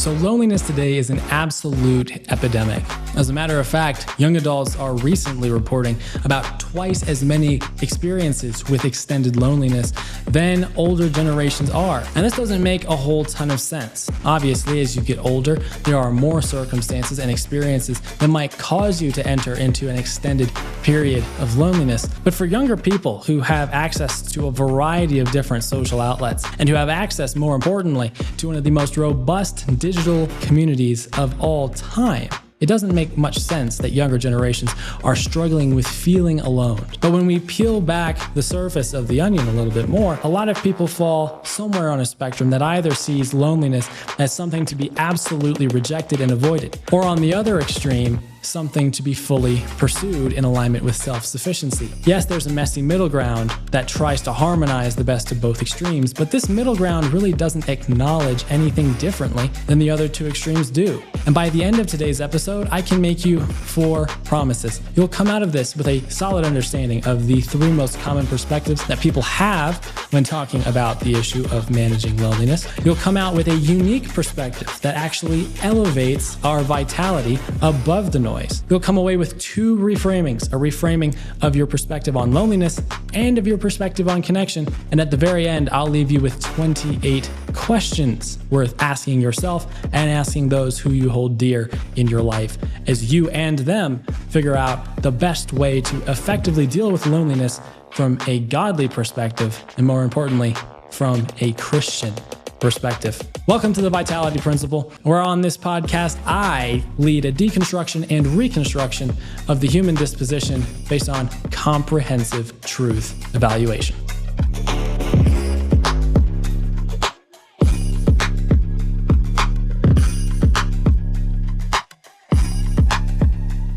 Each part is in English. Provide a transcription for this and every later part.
So loneliness today is an absolute epidemic. As a matter of fact, young adults are recently reporting about twice as many experiences with extended loneliness than older generations are. And this doesn't make a whole ton of sense. Obviously, as you get older, there are more circumstances and experiences that might cause you to enter into an extended period of loneliness. But for younger people who have access to a variety of different social outlets and who have access, more importantly, to one of the most robust digital communities of all time, it doesn't make much sense that younger generations are struggling with feeling alone. But when we peel back the surface of the onion a little bit more, a lot of people fall somewhere on a spectrum that either sees loneliness as something to be absolutely rejected and avoided, or on the other extreme, something to be fully pursued in alignment with self-sufficiency. Yes, there's a messy middle ground that tries to harmonize the best of both extremes, but this middle ground really doesn't acknowledge anything differently than the other two extremes do. And by the end of today's episode, I can make you 4 promises. You'll come out of this with a solid understanding of the 3 most common perspectives that people have when talking about the issue of managing loneliness. You'll come out with a unique perspective that actually elevates our vitality above the noise. You'll come away with 2 reframings, a reframing of your perspective on loneliness and of your perspective on connection. And at the very end, I'll leave you with 28 questions worth asking yourself and asking those who you hold dear in your life as you and them figure out the best way to effectively deal with loneliness from a godly perspective, and more importantly, from a Christian perspective. Welcome to the Vitality Principle, where on this podcast, I lead a deconstruction and reconstruction of the human disposition based on comprehensive truth evaluation.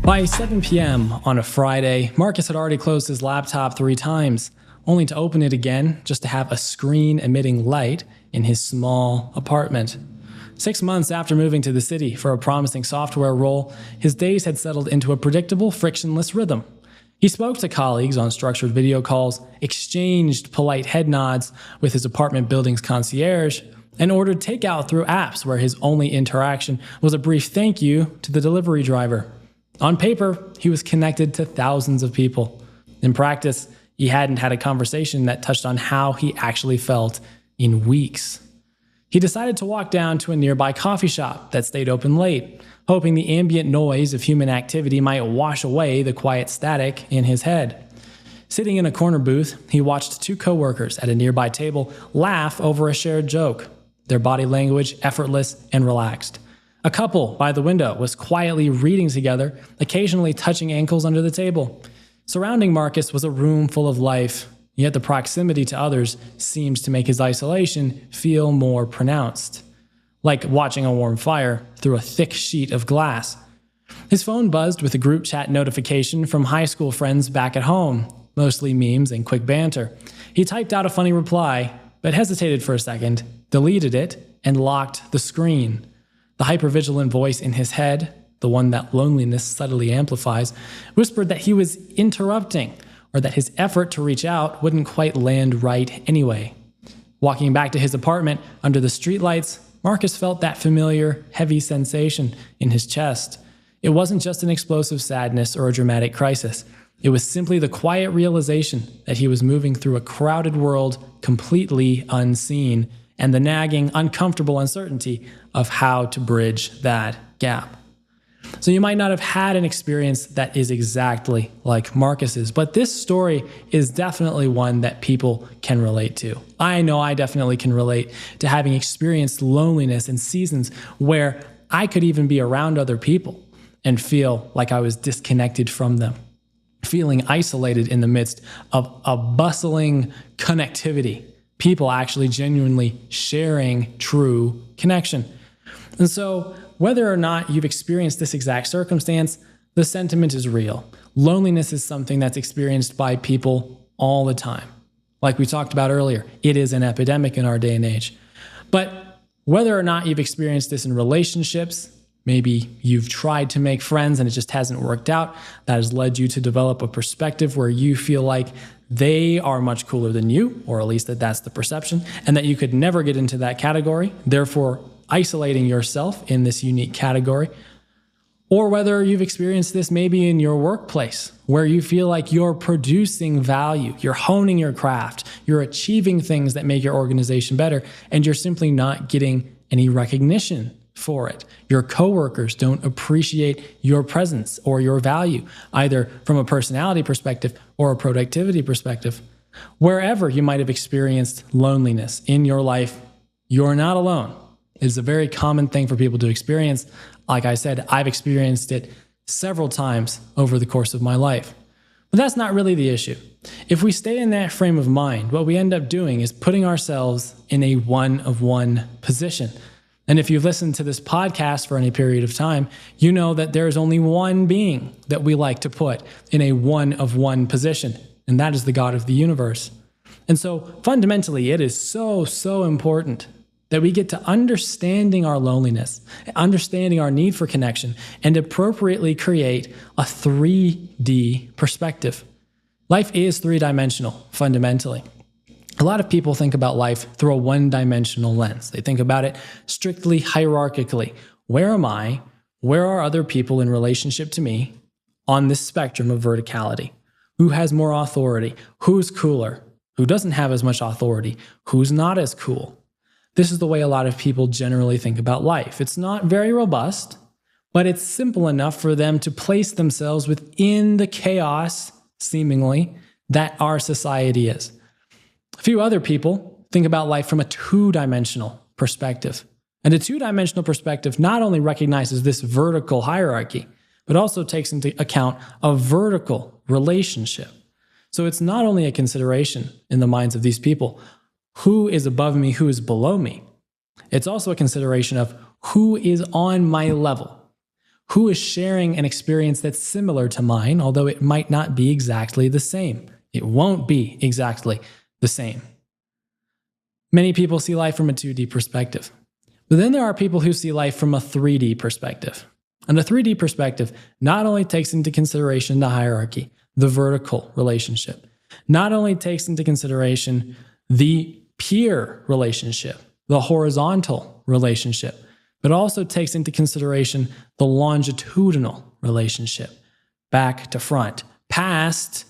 By 7 p.m. on a Friday, Marcus had already closed his laptop 3 times, only to open it again just to have a screen-emitting light in his small apartment. 6 months after moving to the city for a promising software role, his days had settled into a predictable, frictionless rhythm. He spoke to colleagues on structured video calls, exchanged polite head nods with his apartment building's concierge, and ordered takeout through apps where his only interaction was a brief thank you to the delivery driver. On paper, he was connected to thousands of people. In practice, he hadn't had a conversation that touched on how he actually felt in weeks. He decided to walk down to a nearby coffee shop that stayed open late, hoping the ambient noise of human activity might wash away the quiet static in his head. Sitting in a corner booth, he watched 2 coworkers at a nearby table laugh over a shared joke, their body language effortless and relaxed. A couple by the window was quietly reading together, occasionally touching ankles under the table. Surrounding Marcus was a room full of life, yet the proximity to others seemed to make his isolation feel more pronounced, like watching a warm fire through a thick sheet of glass. His phone buzzed with a group chat notification from high school friends back at home, mostly memes and quick banter. He typed out a funny reply, but hesitated for a second, deleted it, and locked the screen. The hypervigilant voice in his head, the one that loneliness subtly amplifies, whispered that he was interrupting, or that his effort to reach out wouldn't quite land right anyway. Walking back to his apartment under the streetlights, Marcus felt that familiar, heavy sensation in his chest. It wasn't just an explosive sadness or a dramatic crisis. It was simply the quiet realization that he was moving through a crowded world completely unseen, and the nagging, uncomfortable uncertainty of how to bridge that gap. So you might not have had an experience that is exactly like Marcus's, but this story is definitely one that people can relate to. I know I definitely can relate to having experienced loneliness in seasons where I could even be around other people and feel like I was disconnected from them, feeling isolated in the midst of a bustling connectivity, people actually genuinely sharing true connection. And so whether or not you've experienced this exact circumstance, the sentiment is real. Loneliness is something that's experienced by people all the time. Like we talked about earlier, it is an epidemic in our day and age. But whether or not you've experienced this in relationships, maybe you've tried to make friends and it just hasn't worked out, that has led you to develop a perspective where you feel like they are much cooler than you, or at least that's the perception, and that you could never get into that category. Therefore, isolating yourself in this unique category, or whether you've experienced this maybe in your workplace where you feel like you're producing value, you're honing your craft, you're achieving things that make your organization better, and you're simply not getting any recognition for it. Your coworkers don't appreciate your presence or your value, either from a personality perspective or a productivity perspective. Wherever you might have experienced loneliness in your life, you're not alone. It's a very common thing for people to experience. Like I said, I've experienced it several times over the course of my life. But that's not really the issue. If we stay in that frame of mind, what we end up doing is putting ourselves in a one-of-one position. And if you've listened to this podcast for any period of time, you know that there's only one being that we like to put in a one-of-one position, and that is the God of the universe. And so fundamentally, it is so important that we get to understanding our loneliness, understanding our need for connection, and appropriately create a 3D perspective. Life is three-dimensional, fundamentally. A lot of people think about life through a one-dimensional lens. They think about it strictly hierarchically. Where am I? Where are other people in relationship to me on this spectrum of verticality? Who has more authority? Who's cooler? Who doesn't have as much authority? Who's not as cool? This is the way a lot of people generally think about life. It's not very robust, but it's simple enough for them to place themselves within the chaos, seemingly, that our society is. A few other people think about life from a two-dimensional perspective. And a two-dimensional perspective not only recognizes this vertical hierarchy, but also takes into account a vertical relationship. So it's not only a consideration in the minds of these people, who is above me, who is below me. It's also a consideration of who is on my level, who is sharing an experience that's similar to mine, although it might not be exactly the same. It won't be exactly the same. Many people see life from a 2D perspective, but then there are people who see life from a 3D perspective. And a 3D perspective not only takes into consideration the hierarchy, the vertical relationship, not only takes into consideration the peer relationship, the horizontal relationship, but also takes into consideration the longitudinal relationship, back to front, past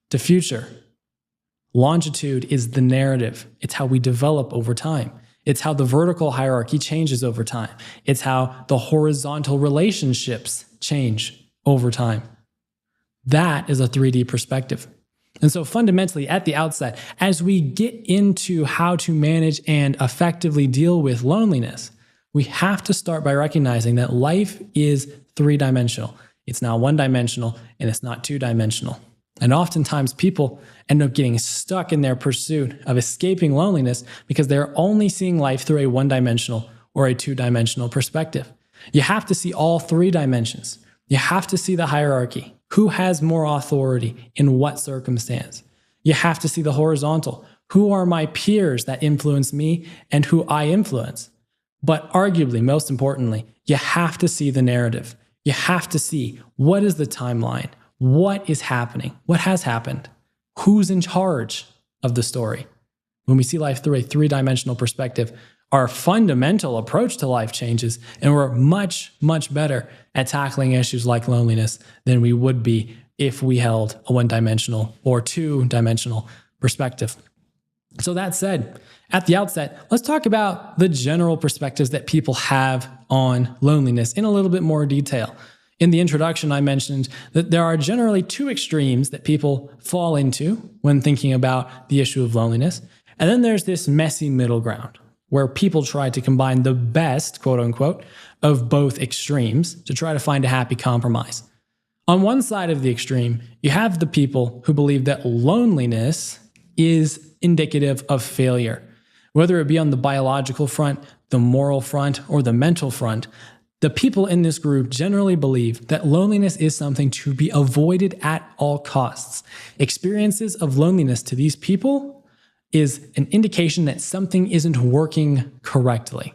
to future. Longitude is the narrative. It's how we develop over time. It's how the vertical hierarchy changes over time. It's how the horizontal relationships change over time. That is a 3D perspective. And so fundamentally, at the outset, as we get into how to manage and effectively deal with loneliness, we have to start by recognizing that life is three-dimensional. It's not one-dimensional, and it's not two-dimensional. And oftentimes people end up getting stuck in their pursuit of escaping loneliness because they're only seeing life through a one-dimensional or a two-dimensional perspective. You have to see all three dimensions. You have to see the hierarchy. Who has more authority in what circumstance? You have to see the horizontal. Who are my peers that influence me and who I influence? But arguably, most importantly, you have to see the narrative. You have to see what is the timeline? What is happening? What has happened? Who's in charge of the story? When we see life through a three-dimensional perspective, our fundamental approach to life changes, and we're much better at tackling issues like loneliness than we would be if we held a one-dimensional or two-dimensional perspective. So that said, at the outset, let's talk about the general perspectives that people have on loneliness in a little bit more detail. In the introduction, I mentioned that there are generally two extremes that people fall into when thinking about the issue of loneliness. And then there's this messy middle ground where people try to combine the best, quote unquote, of both extremes to try to find a happy compromise. On one side of the extreme, you have the people who believe that loneliness is indicative of failure. Whether it be on the biological front, the moral front, or the mental front, the people in this group generally believe that loneliness is something to be avoided at all costs. Experiences of loneliness to these people is an indication that something isn't working correctly.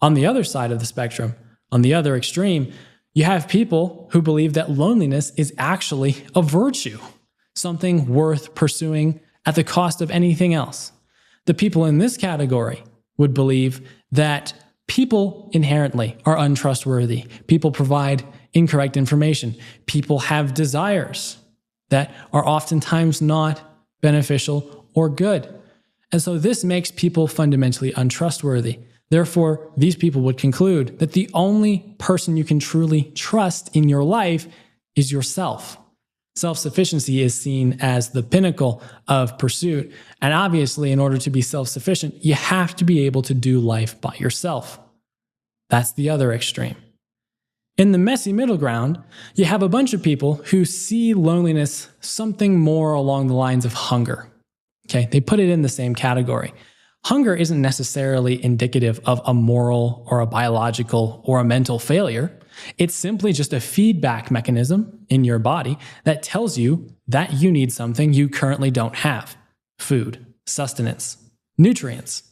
On the other side of the spectrum, on the other extreme, you have people who believe that loneliness is actually a virtue, something worth pursuing at the cost of anything else. The people in this category would believe that People inherently are untrustworthy. People provide incorrect information. People have desires that are oftentimes not beneficial or good. And so this makes people fundamentally untrustworthy. Therefore, these people would conclude that the only person you can truly trust in your life is yourself. Self-sufficiency is seen as the pinnacle of pursuit. And obviously, in order to be self-sufficient, you have to be able to do life by yourself. That's the other extreme. In the messy middle ground, you have a bunch of people who see loneliness something more along the lines of hunger. Okay, they put it in the same category. Hunger isn't necessarily indicative of a moral or a biological or a mental failure. It's simply just a feedback mechanism in your body that tells you that you need something you currently don't have: food, sustenance, nutrients.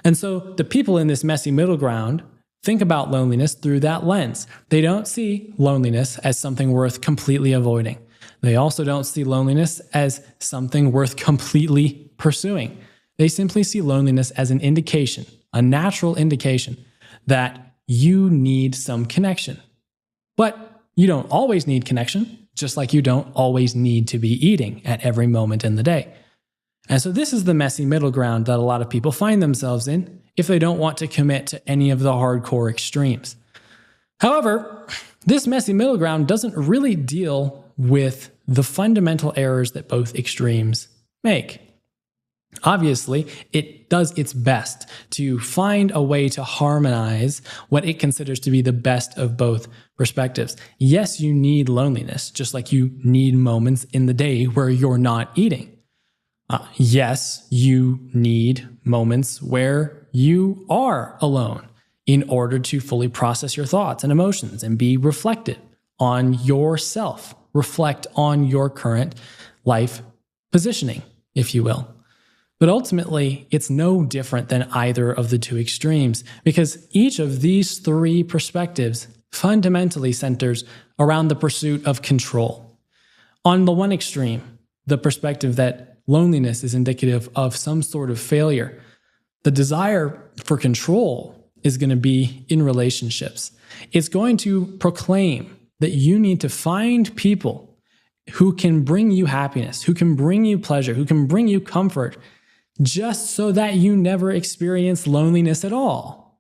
And so the people in this messy middle ground think about loneliness through that lens. They don't see loneliness as something worth completely avoiding. They also don't see loneliness as something worth completely pursuing. They simply see loneliness as an indication, a natural indication that you need some connection. But you don't always need connection, just like you don't always need to be eating at every moment in the day. And so this is the messy middle ground that a lot of people find themselves in if they don't want to commit to any of the hardcore extremes. However, this messy middle ground doesn't really deal with the fundamental errors that both extremes make. Obviously, it does its best to find a way to harmonize what it considers to be the best of both perspectives. Yes, you need loneliness, just like you need moments in the day where you're not eating. Yes, you need moments where you are alone in order to fully process your thoughts and emotions and be reflective on yourself, reflect on your current life positioning, if you will. But ultimately, it's no different than either of the two extremes, because each of these three perspectives fundamentally centers around the pursuit of control. On the one extreme, the perspective that loneliness is indicative of some sort of failure, the desire for control is going to be in relationships. It's going to proclaim that you need to find people who can bring you happiness, who can bring you pleasure, who can bring you comfort, just so that you never experience loneliness at all.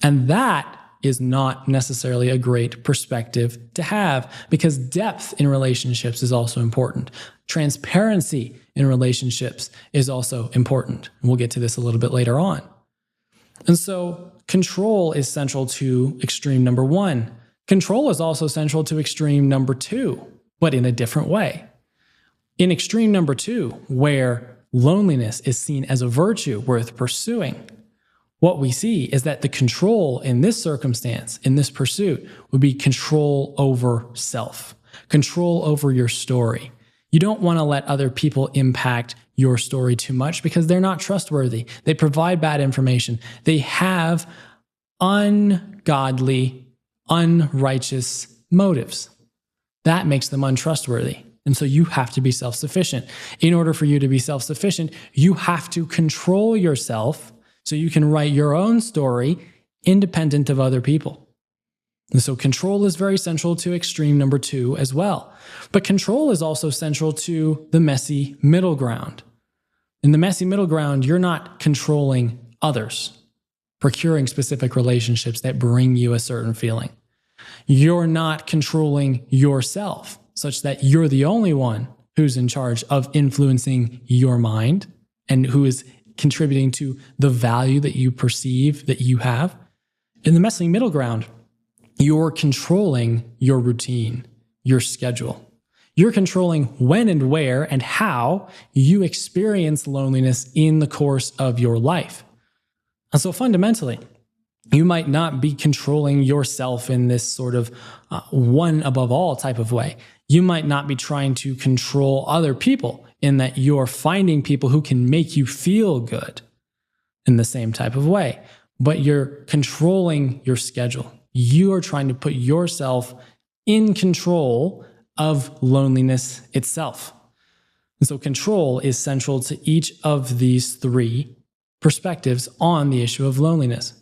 And that is not necessarily a great perspective to have, because depth in relationships is also important. Transparency in relationships is also important. And we'll get to this a little bit later on. And so control is central to extreme number one. Control is also central to extreme number two, but in a different way. In extreme number two, where loneliness is seen as a virtue worth pursuing, what we see is that the control in this circumstance, in this pursuit, would be control over self, control over your story. You don't want to let other people impact your story too much because they're not trustworthy. They provide bad information. They have ungodly, unrighteous motives. That makes them untrustworthy. And so you have to be self-sufficient. In order for you to be self-sufficient, you have to control yourself so you can write your own story independent of other people. And so control is very central to extreme number two as well. But control is also central to the messy middle ground. In the messy middle ground, you're not controlling others, procuring specific relationships that bring you a certain feeling. You're not controlling yourself, such that you're the only one who's in charge of influencing your mind and who is contributing to the value that you perceive that you have. In the messy middle ground, you're controlling your routine, your schedule. You're controlling when and where and how you experience loneliness in the course of your life. And so fundamentally, you might not be controlling yourself in this sort of one above all type of way. You might not be trying to control other people in that you're finding people who can make you feel good in the same type of way, but you're controlling your schedule. You are trying to put yourself in control of loneliness itself. And so control is central to each of these three perspectives on the issue of loneliness.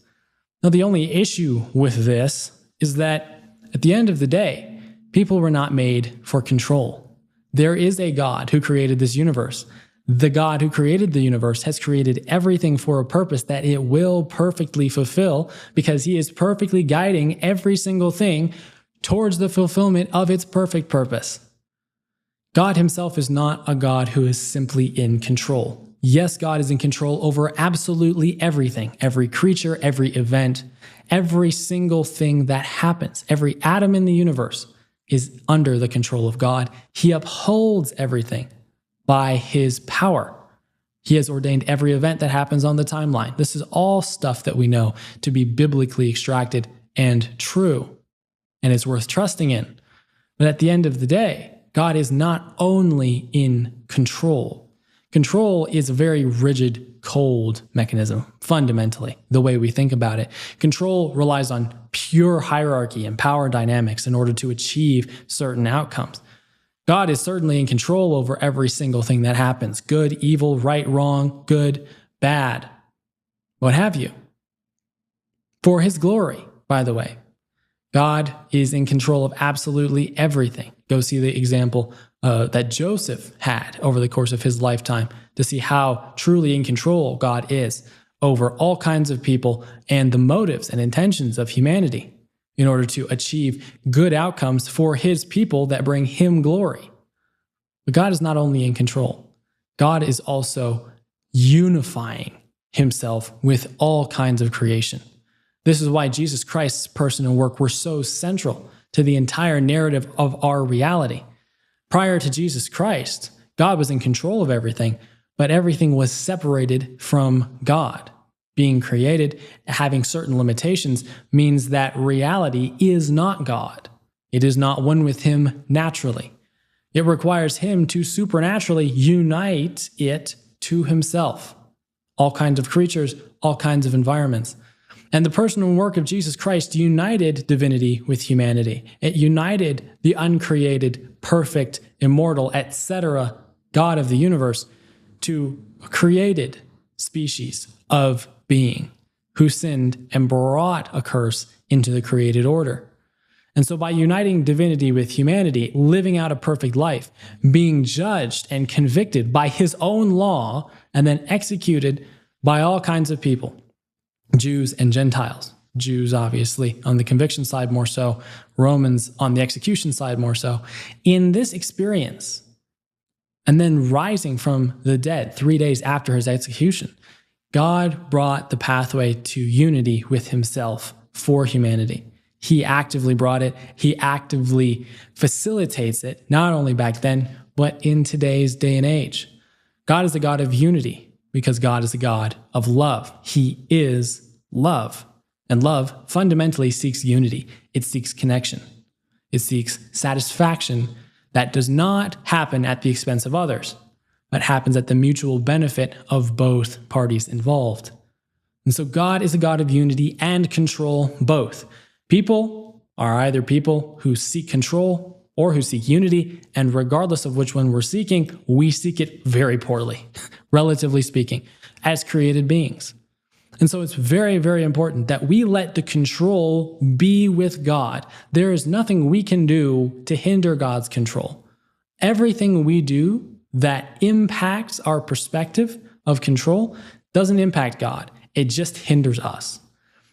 Now, the only issue with this is that at the end of the day, people were not made for control. There is a God who created this universe. The God who created the universe has created everything for a purpose that it will perfectly fulfill, because he is perfectly guiding every single thing towards the fulfillment of its perfect purpose. God himself is not a God who is simply in control. Yes, God is in control over absolutely everything, every creature, every event, every single thing that happens. Every atom in the universe is under the control of God. He upholds everything by his power. He has ordained every event that happens on the timeline. This is all stuff that we know to be biblically extracted and true, and it's worth trusting in. But at the end of the day, God is not only in control. Control is a very rigid, cold mechanism, fundamentally, the way we think about it. Control relies on pure hierarchy and power dynamics in order to achieve certain outcomes. God is certainly in control over every single thing that happens. Good, evil, right, wrong, good, bad, what have you. For his glory, by the way. God is in control of absolutely everything. Go see the example that Joseph had over the course of his lifetime to see how truly in control God is over all kinds of people and the motives and intentions of humanity in order to achieve good outcomes for his people that bring him glory. But God is not only in control, God is also unifying himself with all kinds of creation. This is why Jesus Christ's person and work were so central to the entire narrative of our reality. Prior to Jesus Christ, God was in control of everything, but everything was separated from God. Being created, having certain limitations, means that reality is not God. It is not one with him naturally. It requires him to supernaturally unite it to himself. All kinds of creatures, all kinds of environments. And the person and work of Jesus Christ united divinity with humanity. It united the uncreated, perfect, immortal, etc. God of the universe to a created species of being who sinned and brought a curse into the created order. And so by uniting divinity with humanity, living out a perfect life, being judged and convicted by his own law, and then executed by all kinds of people, Jews and Gentiles. Jews, obviously, on the conviction side more so, Romans on the execution side more so. In this experience, and then rising from the dead 3 days after his execution, God brought the pathway to unity with himself for humanity. He actively brought it. He actively facilitates it, not only back then, but in today's day and age. God is a God of unity because God is a God of love. He is love. And love fundamentally seeks unity. It seeks connection. It seeks satisfaction that does not happen at the expense of others, but happens at the mutual benefit of both parties involved. And so God is a God of unity and control, both. People are either people who seek control or who seek unity, and regardless of which one we're seeking, we seek it very poorly, relatively speaking, as created beings. And so it's very, very important that we let the control be with God. There is nothing we can do to hinder God's control. Everything we do that impacts our perspective of control doesn't impact God. It just hinders us.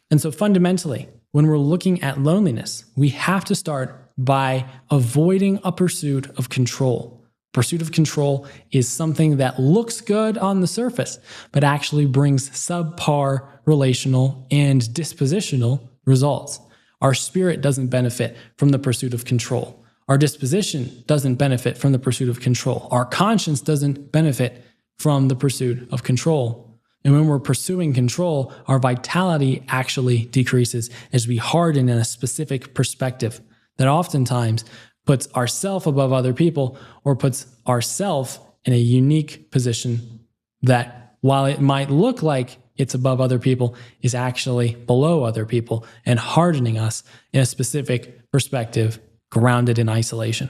And so fundamentally, when we're looking at loneliness, we have to start by avoiding a pursuit of control. Pursuit of control is something that looks good on the surface, but actually brings subpar relational and dispositional results. Our spirit doesn't benefit from the pursuit of control. Our disposition doesn't benefit from the pursuit of control. Our conscience doesn't benefit from the pursuit of control. And when we're pursuing control, our vitality actually decreases as we harden in a specific perspective that oftentimes puts ourself above other people or puts ourself in a unique position that, while it might look like it's above other people, is actually below other people and hardening us in a specific perspective grounded in isolation.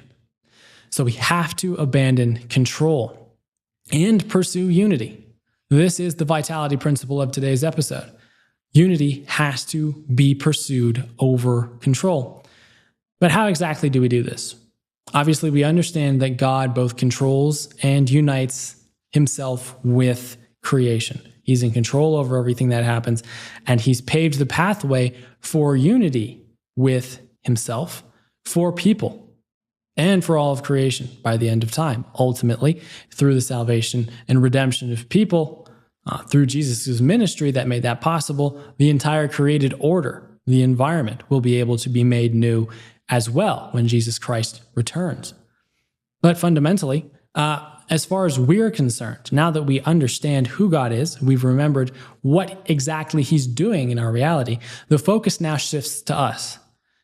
So we have to abandon control and pursue unity. This is the vitality principle of today's episode. Unity has to be pursued over control. But how exactly do we do this? Obviously, we understand that God both controls and unites himself with creation. He's in control over everything that happens, and he's paved the pathway for unity with himself, for people, and for all of creation by the end of time. Ultimately, through the salvation and redemption of people, through Jesus' ministry that made that possible, the entire created order, the environment, will be able to be made new as well when Jesus Christ returns. But fundamentally, as far as we're concerned, now that we understand who God is, we've remembered what exactly he's doing in our reality, the focus now shifts to us.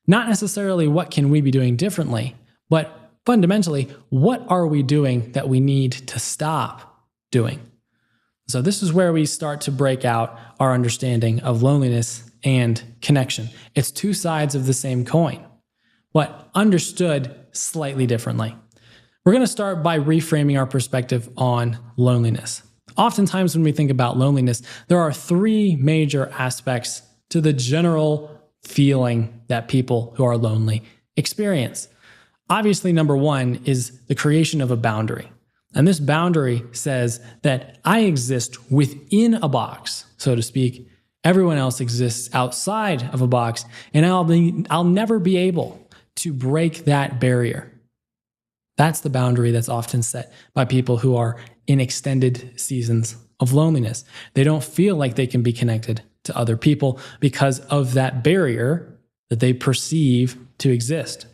Not necessarily what can we be doing differently, but fundamentally, what are we doing that we need to stop doing? So this is where we start to break out our understanding of loneliness and connection. It's two sides of the same coin, but understood slightly differently. We're going to start by reframing our perspective on loneliness. Oftentimes when we think about loneliness, there are three major aspects to the general feeling that people who are lonely experience. Obviously, number one is the creation of a boundary. And this boundary says that I exist within a box, so to speak. Everyone else exists outside of a box, and I'll never be able to break that barrier. That's the boundary that's often set by people who are in extended seasons of loneliness. They don't feel like they can be connected to other people because of that barrier that they perceive to exist.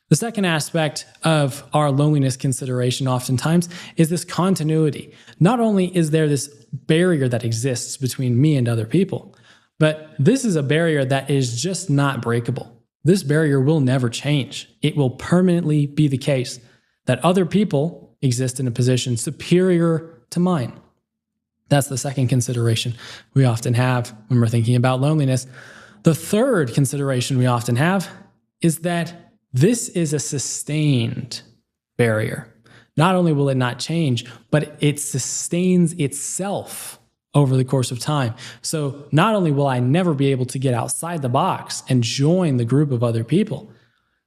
The second aspect of our loneliness consideration oftentimes is this continuity. Not only is there this barrier that exists between me and other people, but this is a barrier that is just not breakable. This barrier will never change. It will permanently be the case that other people exist in a position superior to mine. That's the second consideration we often have when we're thinking about loneliness. The third consideration we often have is that this is a sustained barrier. Not only will it not change, but it sustains itself over the course of time. So not only will I never be able to get outside the box and join the group of other people,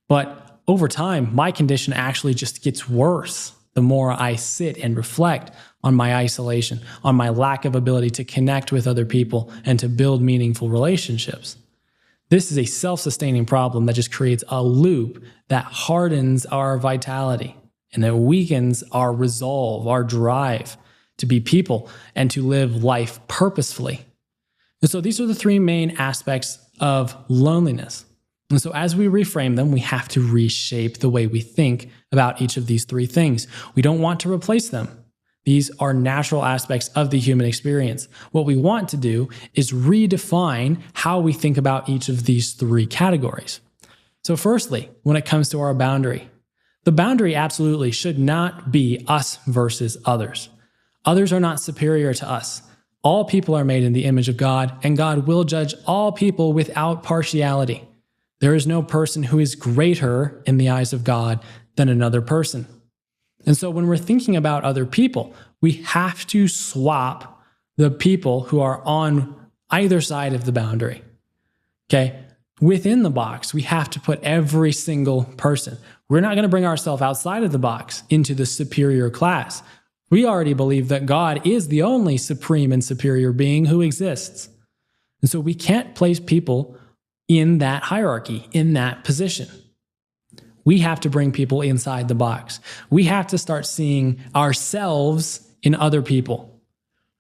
but over time, my condition actually just gets worse the more I sit and reflect on my isolation, on my lack of ability to connect with other people and to build meaningful relationships. This is a self-sustaining problem that just creates a loop that hardens our vitality and that weakens our resolve, our drive to be people and to live life purposefully. And so these are the three main aspects of loneliness. And so as we reframe them, we have to reshape the way we think about each of these three things. We don't want to replace them. These are natural aspects of the human experience. What we want to do is redefine how we think about each of these three categories. So firstly, when it comes to our boundary, the boundary absolutely should not be us versus others. Others are not superior to us. All people are made in the image of God, and God will judge all people without partiality. There is no person who is greater in the eyes of God than another person. And so when we're thinking about other people, we have to swap the people who are on either side of the boundary. Okay? Within the box, we have to put every single person. We're not going to bring ourselves outside of the box into the superior class. We already believe that God is the only supreme and superior being who exists. And so we can't place people in that hierarchy, in that position. We have to bring people inside the box. We have to start seeing ourselves in other people.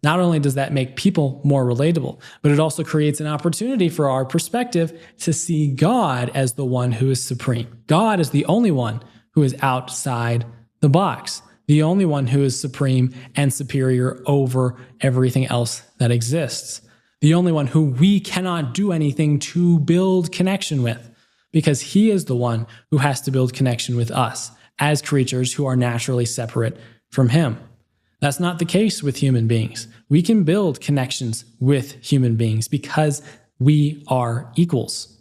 Not only does that make people more relatable, but it also creates an opportunity for our perspective to see God as the one who is supreme. God is the only one who is outside the box, the only one who is supreme and superior over everything else that exists. The only one who we cannot do anything to build connection with, because he is the one who has to build connection with us as creatures who are naturally separate from him. That's not the case with human beings. We can build connections with human beings because we are equals.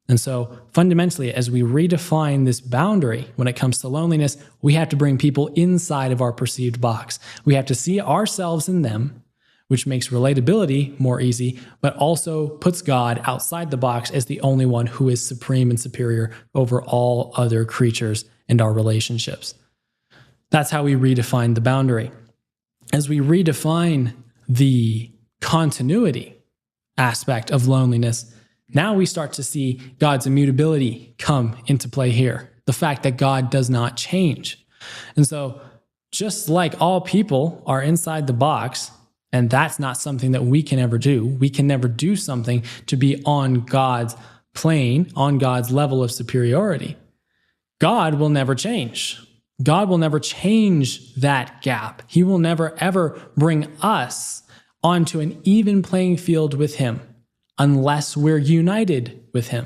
And so fundamentally, as we redefine this boundary when it comes to loneliness, we have to bring people inside of our perceived box. We have to see ourselves in them. which makes relatability more easy, but also puts God outside the box as the only one who is supreme and superior over all other creatures and our relationships. That's how we redefine the boundary. As we redefine the continuity aspect of loneliness, now we start to see God's immutability come into play here. The fact that God does not change. And so just like all people are inside the box, and that's not something that we can ever do. We can never do something to be on God's plane, on God's level of superiority. God will never change. God will never change that gap. He will never, ever bring us onto an even playing field with him unless we're united with him.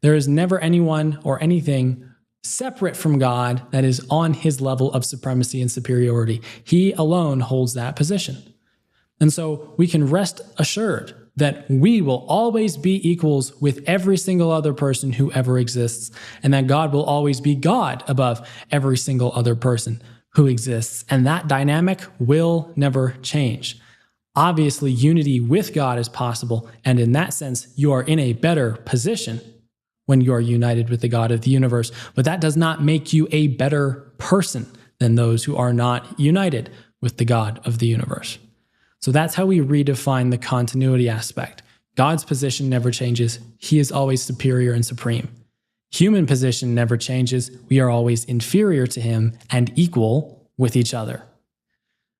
There is never anyone or anything separate from God that is on his level of supremacy and superiority. He alone holds that position. And so we can rest assured that we will always be equals with every single other person who ever exists, and that God will always be God above every single other person who exists. And that dynamic will never change. Obviously, unity with God is possible, and in that sense, you are in a better position when you are united with the God of the universe. But that does not make you a better person than those who are not united with the God of the universe. So that's how we redefine the continuity aspect. God's position never changes. He is always superior and supreme. Human position never changes. We are always inferior to him and equal with each other.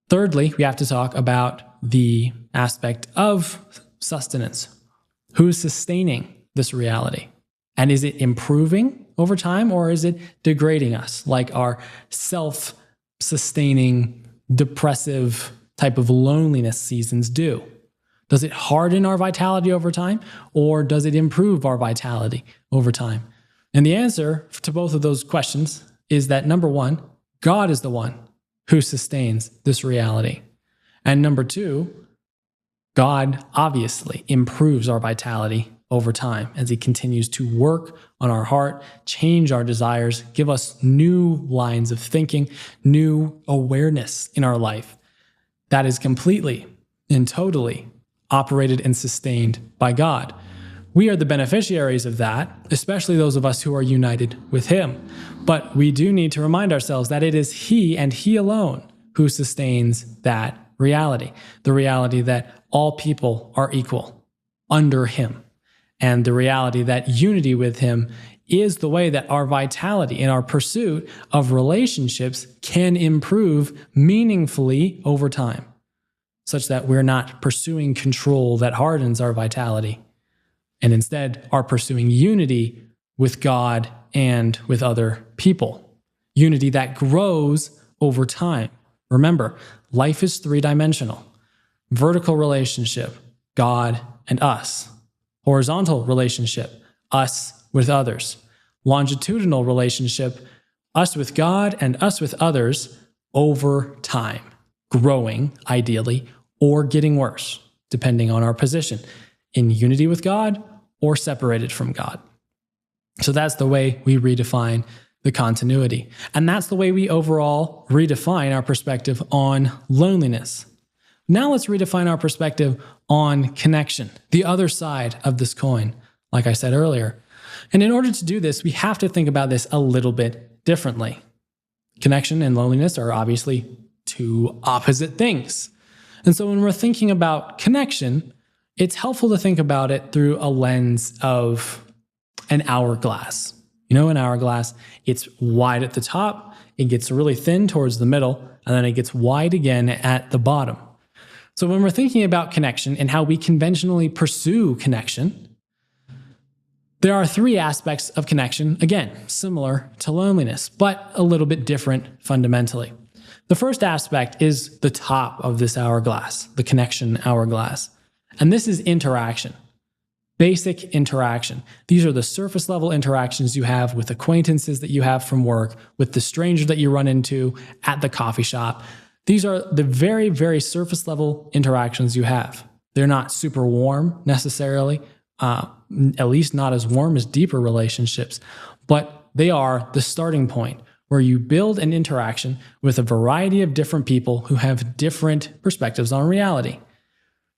Thirdly, we have to talk about the aspect of sustenance. Who's sustaining this reality? And is it improving over time, or is it degrading us like our self-sustaining, depressive type of loneliness seasons do? Does it harden our vitality over time, or does it improve our vitality over time? And the answer to both of those questions is that number one, God is the one who sustains this reality. And number two, God obviously improves our vitality over time as he continues to work on our heart, change our desires, give us new lines of thinking, new awareness in our life that is completely and totally operated and sustained by God. We are the beneficiaries of that, especially those of us who are united with him. But we do need to remind ourselves that it is he and he alone who sustains that reality, the reality that all people are equal under him, and the reality that unity with him is the way that our vitality in our pursuit of relationships can improve meaningfully over time, such that we're not pursuing control that hardens our vitality, and instead are pursuing unity with God and with other people, unity that grows over time. Remember, life is three-dimensional. Vertical relationship, God and us. Horizontal relationship, us with others. Longitudinal relationship, us with God and us with others over time, growing ideally, or getting worse, depending on our position, in unity with God or separated from God. So that's the way we redefine the continuity. And that's the way we overall redefine our perspective on loneliness. Now let's redefine our perspective on connection, the other side of this coin, like I said earlier. And in order to do this, we have to think about this a little bit differently. Connection and loneliness are obviously two opposite things. And so when we're thinking about connection, it's helpful to think about it through a lens of an hourglass. You know, an hourglass, it's wide at the top, it gets really thin towards the middle, and then it gets wide again at the bottom. So when we're thinking about connection and how we conventionally pursue connection, there are three aspects of connection, again, similar to loneliness, but a little bit different fundamentally. The first aspect is the top of this hourglass, the connection hourglass. And this is interaction, basic interaction. These are the surface level interactions you have with acquaintances that you have from work, with the stranger that you run into at the coffee shop. These are the very, very surface level interactions you have. They're not super warm necessarily, at least not as warm as deeper relationships, but they are the starting point where you build an interaction with a variety of different people who have different perspectives on reality.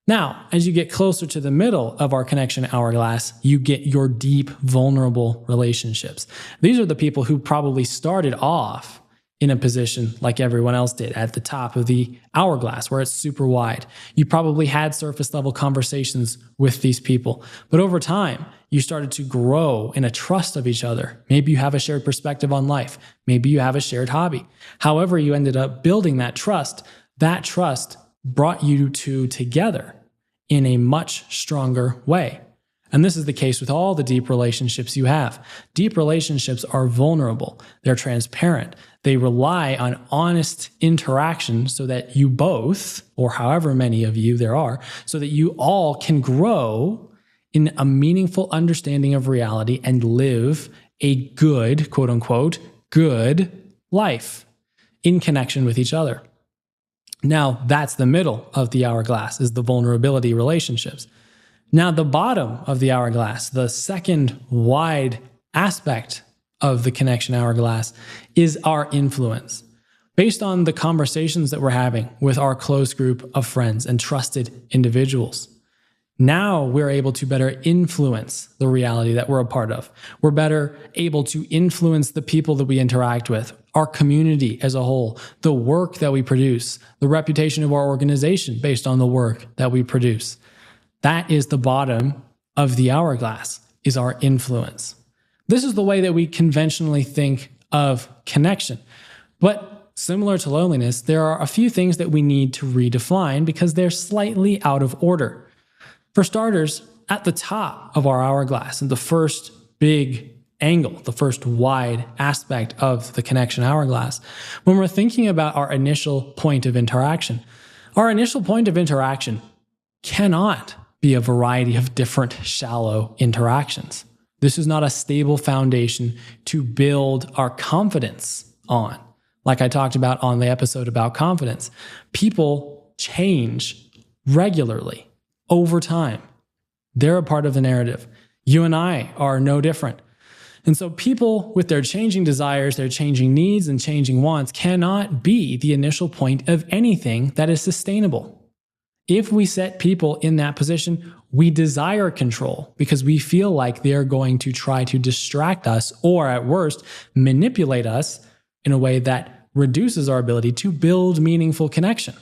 Now, as you get closer to the middle of our connection hourglass, you get your deep, vulnerable relationships. These are the people who probably started off in a position like everyone else did at the top of the hourglass where it's super wide. You probably had surface level conversations with these people, but over time, you started to grow in a trust of each other. Maybe you have a shared perspective on life. Maybe you have a shared hobby. However, you ended up building that trust brought you two together in a much stronger way. And this is the case with all the deep relationships you have. Deep relationships are vulnerable. They're transparent. They rely on honest interaction so that you both, or however many of you there are, so that you all can grow in a meaningful understanding of reality and live a good, quote unquote, good life in connection with each other. Now, that's the middle of the hourglass, is the vulnerability relationships. Now, the bottom of the hourglass, the second wide aspect of the connection hourglass, is our influence. Based on the conversations that we're having with our close group of friends and trusted individuals, now we're able to better influence the reality that we're a part of. We're better able to influence the people that we interact with, our community as a whole, the work that we produce, the reputation of our organization based on the work that we produce. That is the bottom of the hourglass, is our influence. This is the way that we conventionally think of connection. But similar to loneliness, there are a few things that we need to redefine because they're slightly out of order. For starters, at the top of our hourglass, and the first big angle, the first wide aspect of the connection hourglass, when we're thinking about our initial point of interaction, our initial point of interaction cannot be a variety of different shallow interactions. This is not a stable foundation to build our confidence on. Like I talked about on the episode about confidence, people change regularly over time. They're a part of the narrative. You and I are no different. And so people with their changing desires, their changing needs, and changing wants cannot be the initial point of anything that is sustainable. If we set people in that position, we desire control because we feel like they're going to try to distract us or, at worst, manipulate us in a way that reduces our ability to build meaningful connection.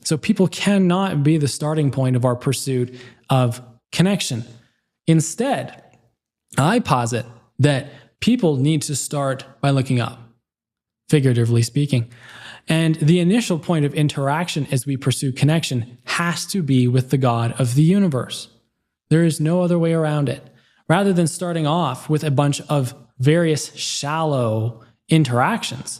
So people cannot be the starting point of our pursuit of connection. Instead, I posit that people need to start by looking up, figuratively speaking. And the initial point of interaction as we pursue connection has to be with the God of the universe. There is no other way around it. Rather than starting off with a bunch of various shallow interactions,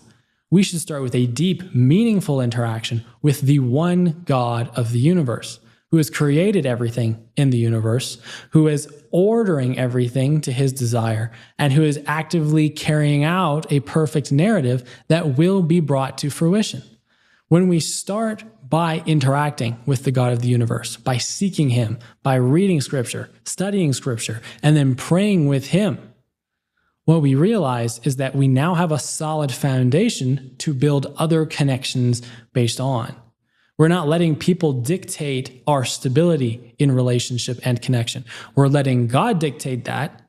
we should start with a deep, meaningful interaction with the one God of the universe, who has created everything in the universe, who is ordering everything to his desire, and who is actively carrying out a perfect narrative that will be brought to fruition. When we start by interacting with the God of the universe, by seeking him, by reading scripture, studying scripture, and then praying with him, what we realize is that we now have a solid foundation to build other connections based on. We're not letting people dictate our stability in relationship and connection. We're letting God dictate that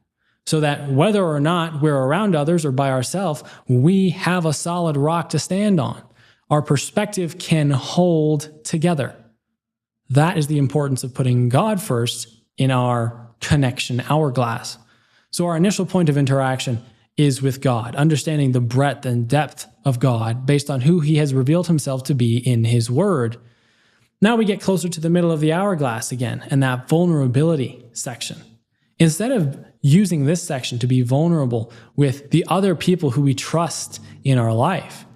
so that whether or not we're around others or by ourselves, we have a solid rock to stand on. Our perspective can hold together. That is the importance of putting God first in our connection hourglass. So our initial point of interaction is with God, understanding the breadth and depth of God based on who he has revealed himself to be in his word. Now we get closer to the middle of the hourglass again, and that vulnerability section. Instead of using this section to be vulnerable with the other people who we trust in our life,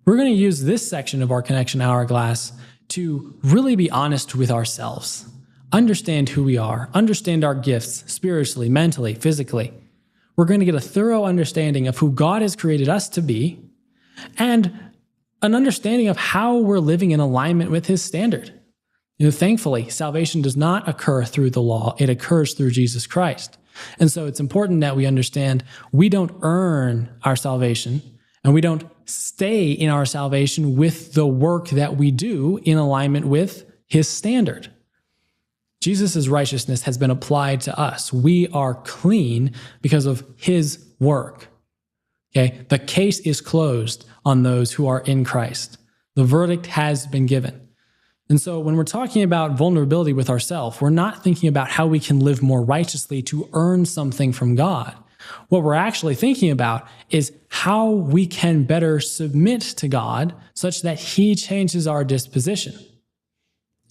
we're going to use this section of our connection hourglass to really be honest with ourselves, understand who we are, understand our gifts spiritually, mentally, physically. We're going to get a thorough understanding of who God has created us to be and an understanding of how we're living in alignment with his standard. Thankfully, salvation does not occur through the law. It occurs through Jesus Christ. And so it's important that we understand we don't earn our salvation and we don't stay in our salvation with the work that we do in alignment with his standard. Jesus' righteousness has been applied to us. We are clean because of his work. Okay? The case is closed on those who are in Christ. The verdict has been given. And so when we're talking about vulnerability with ourselves, we're not thinking about how we can live more righteously to earn something from God. What we're actually thinking about is how we can better submit to God such that he changes our disposition.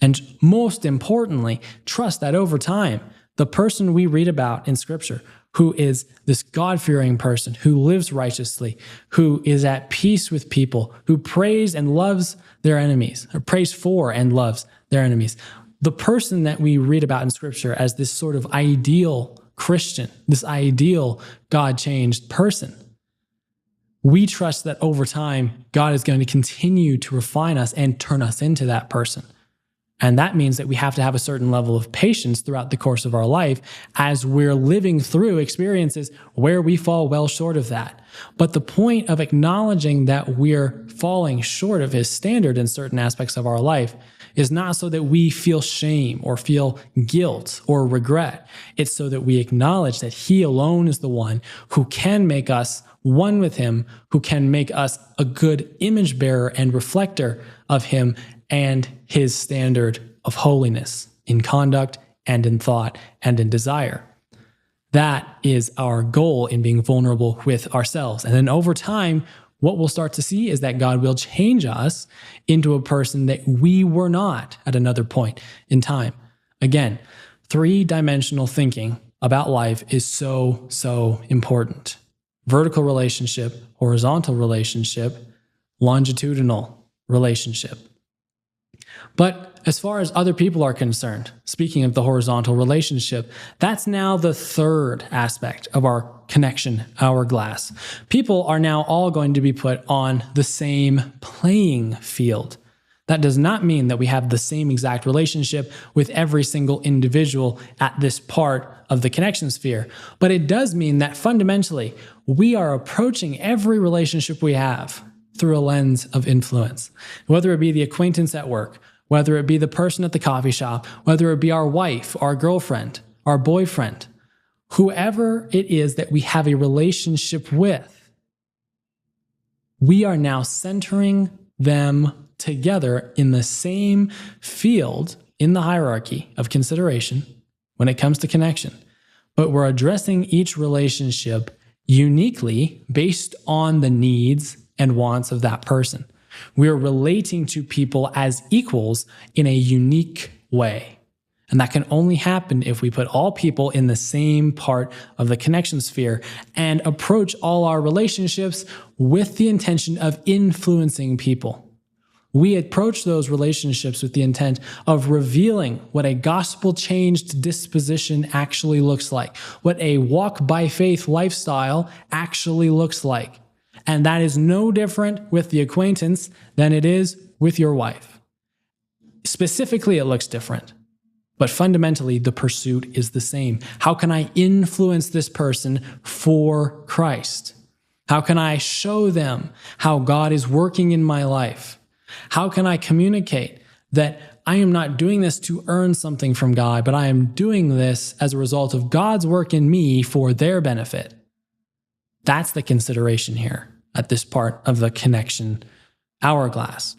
And most importantly, trust that over time, the person we read about in Scripture, who is this God-fearing person, who lives righteously, who is at peace with people, who prays and loves their enemies, or prays for and loves their enemies. The person that we read about in Scripture as this sort of ideal Christian, this ideal God-changed person, we trust that over time, God is going to continue to refine us and turn us into that person. And that means that we have to have a certain level of patience throughout the course of our life as we're living through experiences where we fall well short of that. But the point of acknowledging that we're falling short of his standard in certain aspects of our life is not so that we feel shame or feel guilt or regret. It's so that we acknowledge that he alone is the one who can make us one with him, who can make us a good image bearer and reflector of him and his standard of holiness in conduct and in thought and in desire. That is our goal in being vulnerable with ourselves. And then over time, what we'll start to see is that God will change us into a person that we were not at another point in time. Again, three-dimensional thinking about life is so important. Vertical relationship, horizontal relationship, longitudinal relationship. But as far as other people are concerned, speaking of the horizontal relationship, that's now the third aspect of our connection hourglass. People are now all going to be put on the same playing field. That does not mean that we have the same exact relationship with every single individual at this part of the connection sphere. But it does mean that fundamentally, we are approaching every relationship we have through a lens of influence, whether it be the acquaintance at work, whether it be the person at the coffee shop, whether it be our wife, our girlfriend, our boyfriend, whoever it is that we have a relationship with, we are now centering them together in the same field in the hierarchy of consideration when it comes to connection. But we're addressing each relationship uniquely based on the needs and wants of that person. We're relating to people as equals in a unique way. And that can only happen if we put all people in the same part of the connection sphere and approach all our relationships with the intention of influencing people. We approach those relationships with the intent of revealing what a gospel-changed disposition actually looks like, what a walk-by-faith lifestyle actually looks like. And that is no different with the acquaintance than it is with your wife. Specifically, it looks different. But fundamentally, the pursuit is the same. How can I influence this person for Christ? How can I show them how God is working in my life? How can I communicate that I am not doing this to earn something from God, but I am doing this as a result of God's work in me for their benefit? That's the consideration here at this part of the connection hourglass.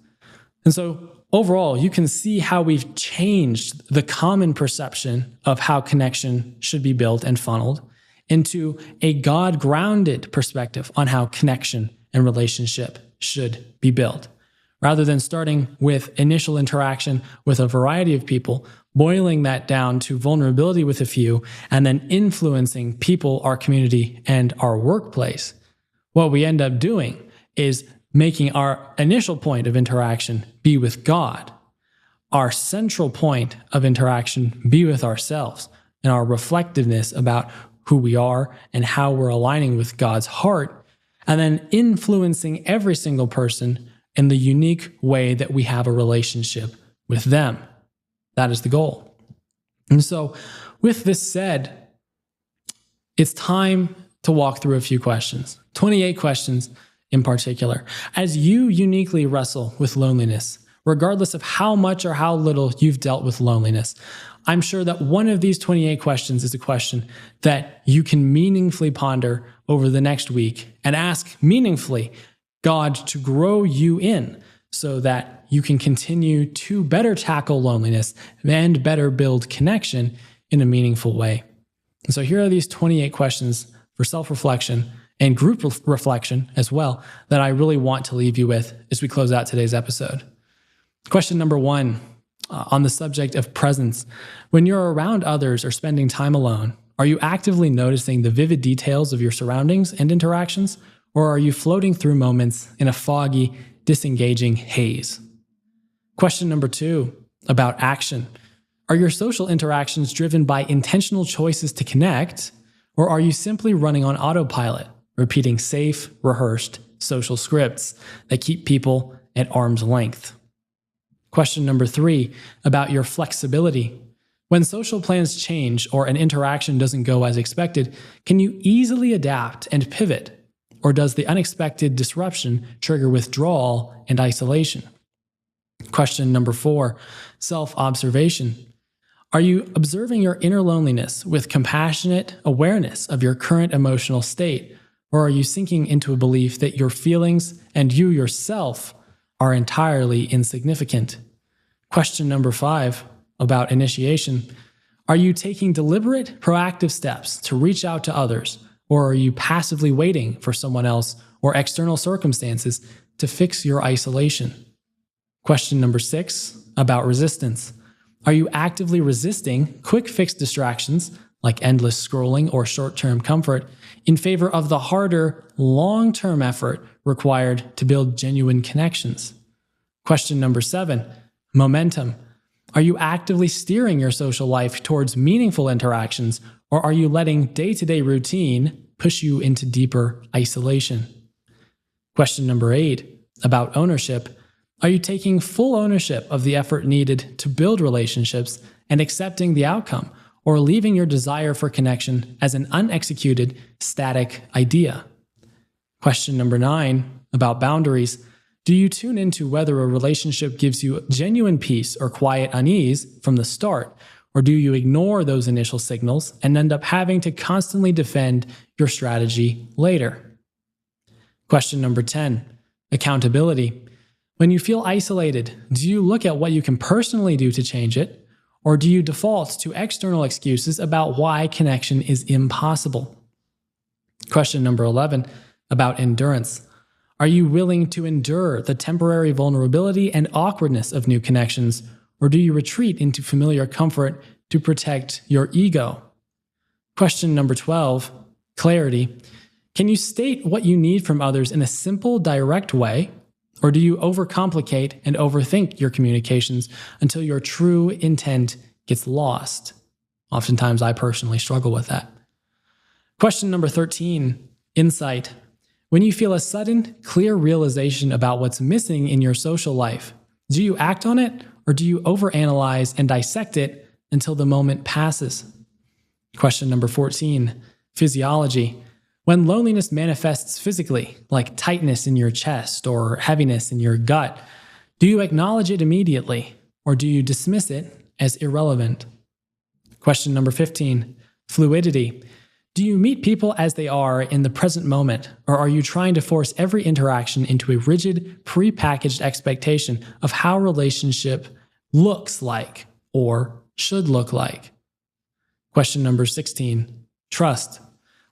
And so overall, you can see how we've changed the common perception of how connection should be built and funneled into a God-grounded perspective on how connection and relationship should be built. Rather than starting with initial interaction with a variety of people, boiling that down to vulnerability with a few, and then influencing people, our community, and our workplace, what we end up doing is making our initial point of interaction be with God, our central point of interaction be with ourselves, and our reflectiveness about who we are and how we're aligning with God's heart, and then influencing every single person in the unique way that we have a relationship with them. That is the goal. And so, with this said, it's time to walk through a few questions, 28 questions in particular. As you uniquely wrestle with loneliness, regardless of how much or how little you've dealt with loneliness. I'm sure that one of these 28 questions is a question that you can meaningfully ponder over the next week and ask meaningfully God to grow you in so that you can continue to better tackle loneliness and better build connection in a meaningful way. And so here are these 28 questions for self-reflection and group reflection as well that I really want to leave you with as we close out today's episode. Question number 1, on the subject of presence. When you're around others or spending time alone, are you actively noticing the vivid details of your surroundings and interactions, or are you floating through moments in a foggy, disengaging haze? Question number 2, about action. Are your social interactions driven by intentional choices to connect, or are you simply running on autopilot, repeating safe, rehearsed social scripts that keep people at arm's length? Question number 3, about your flexibility. When social plans change or an interaction doesn't go as expected, can you easily adapt and pivot, or does the unexpected disruption trigger withdrawal and isolation? Question number 4, self-observation. Are you observing your inner loneliness with compassionate awareness of your current emotional state, or are you sinking into a belief that your feelings and you yourself are entirely insignificant? Question number 5, about initiation. Are you taking deliberate, proactive steps to reach out to others, or are you passively waiting for someone else or external circumstances to fix your isolation? Question number 6, about resistance. Are you actively resisting quick-fix distractions like endless scrolling or short-term comfort in favor of the harder, long-term effort required to build genuine connections? Question number 7, momentum. Are you actively steering your social life towards meaningful interactions, or are you letting day-to-day routine push you into deeper isolation? Question number 8, about ownership. Are you taking full ownership of the effort needed to build relationships and accepting the outcome, or leaving your desire for connection as an unexecuted, static idea? Question number 9, about boundaries. Do you tune into whether a relationship gives you genuine peace or quiet unease from the start, or do you ignore those initial signals and end up having to constantly defend your strategy later? Question number 10, accountability. When you feel isolated, do you look at what you can personally do to change it, or do you default to external excuses about why connection is impossible? Question number 11, about endurance. Are you willing to endure the temporary vulnerability and awkwardness of new connections, or do you retreat into familiar comfort to protect your ego? Question number 12, clarity. Can you state what you need from others in a simple, direct way, or do you overcomplicate and overthink your communications until your true intent gets lost? Oftentimes, I personally struggle with that. Question number 13, insight. When you feel a sudden, clear realization about what's missing in your social life, do you act on it, or do you overanalyze and dissect it until the moment passes? Question number 14, physiology. When loneliness manifests physically, like tightness in your chest or heaviness in your gut, do you acknowledge it immediately, or do you dismiss it as irrelevant? Question number 15, fluidity. Do you meet people as they are in the present moment, or are you trying to force every interaction into a rigid, prepackaged expectation of how relationship looks like or should look like? Question number 16, trust.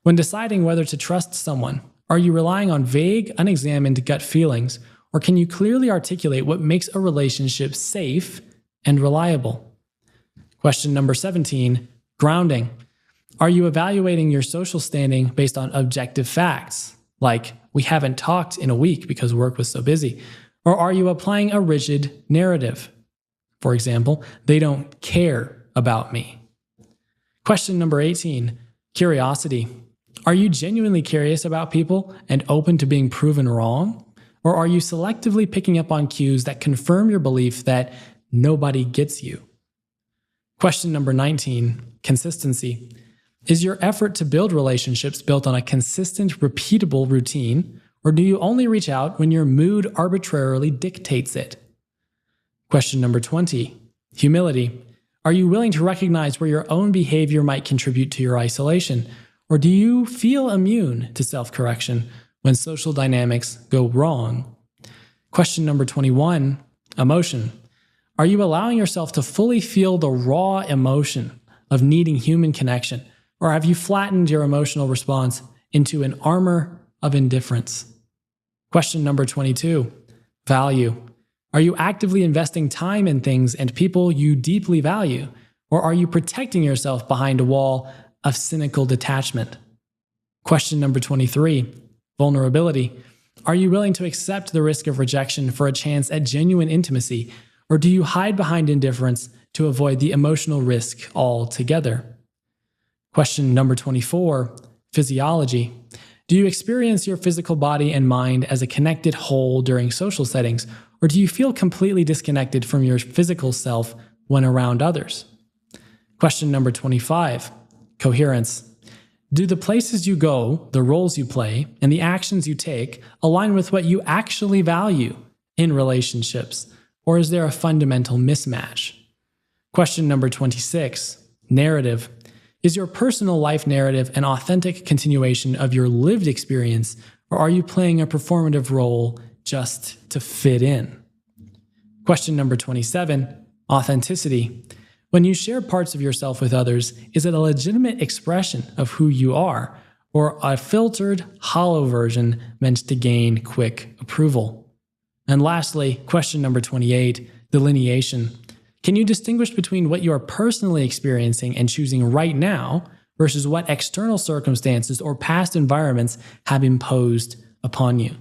When deciding whether to trust someone, are you relying on vague, unexamined gut feelings, or can you clearly articulate what makes a relationship safe and reliable? Question number 17, grounding. Are you evaluating your social standing based on objective facts, like we haven't talked in a week because work was so busy, or are you applying a rigid narrative? For example, they don't care about me. Question number 18, curiosity. Are you genuinely curious about people and open to being proven wrong? Or are you selectively picking up on cues that confirm your belief that nobody gets you? Question number 19, consistency. Is your effort to build relationships built on a consistent, repeatable routine, or do you only reach out when your mood arbitrarily dictates it? Question number 20, humility. Are you willing to recognize where your own behavior might contribute to your isolation? Or do you feel immune to self-correction when social dynamics go wrong? Question number 21, emotion. Are you allowing yourself to fully feel the raw emotion of needing human connection? Or have you flattened your emotional response into an armor of indifference? Question number 22, value. Are you actively investing time in things and people you deeply value? Or are you protecting yourself behind a wall of cynical detachment? Question number 23, vulnerability. Are you willing to accept the risk of rejection for a chance at genuine intimacy? Or do you hide behind indifference to avoid the emotional risk altogether? Question number 24, physiology. Do you experience your physical body and mind as a connected whole during social settings, or do you feel completely disconnected from your physical self when around others? Question number 25, coherence. Do the places you go, the roles you play, and the actions you take align with what you actually value in relationships, or is there a fundamental mismatch? Question number 26, narrative. Is your personal life narrative an authentic continuation of your lived experience, or are you playing a performative role just to fit in? Question number 27, authenticity. When you share parts of yourself with others, is it a legitimate expression of who you are, or a filtered, hollow version meant to gain quick approval? And lastly, question number 28, delineation. Can you distinguish between what you are personally experiencing and choosing right now versus what external circumstances or past environments have imposed upon you?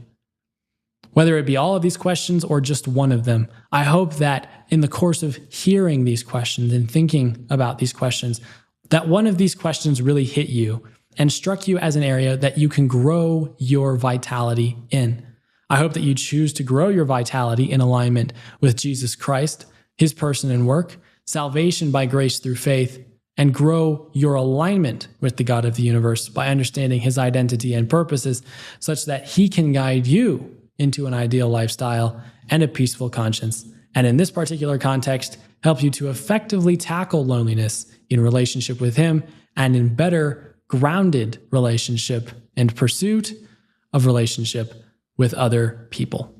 Whether it be all of these questions or just one of them, I hope that in the course of hearing these questions and thinking about these questions, that one of these questions really hit you and struck you as an area that you can grow your vitality in. I hope that you choose to grow your vitality in alignment with Jesus Christ, His person and work, salvation by grace through faith, and grow your alignment with the God of the universe by understanding His identity and purposes such that He can guide you into an ideal lifestyle and a peaceful conscience. And in this particular context, help you to effectively tackle loneliness in relationship with Him and in better grounded relationship and pursuit of relationship with other people.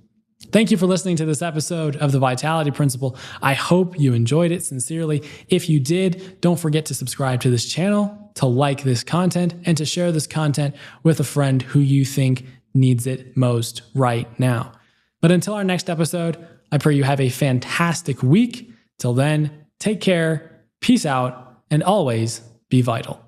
Thank you for listening to this episode of The Vitality Principle. I hope you enjoyed it sincerely. If you did, don't forget to subscribe to this channel, to like this content, and to share this content with a friend who you think needs it most right now. But until our next episode, I pray you have a fantastic week. Till then, take care, peace out, and always be vital.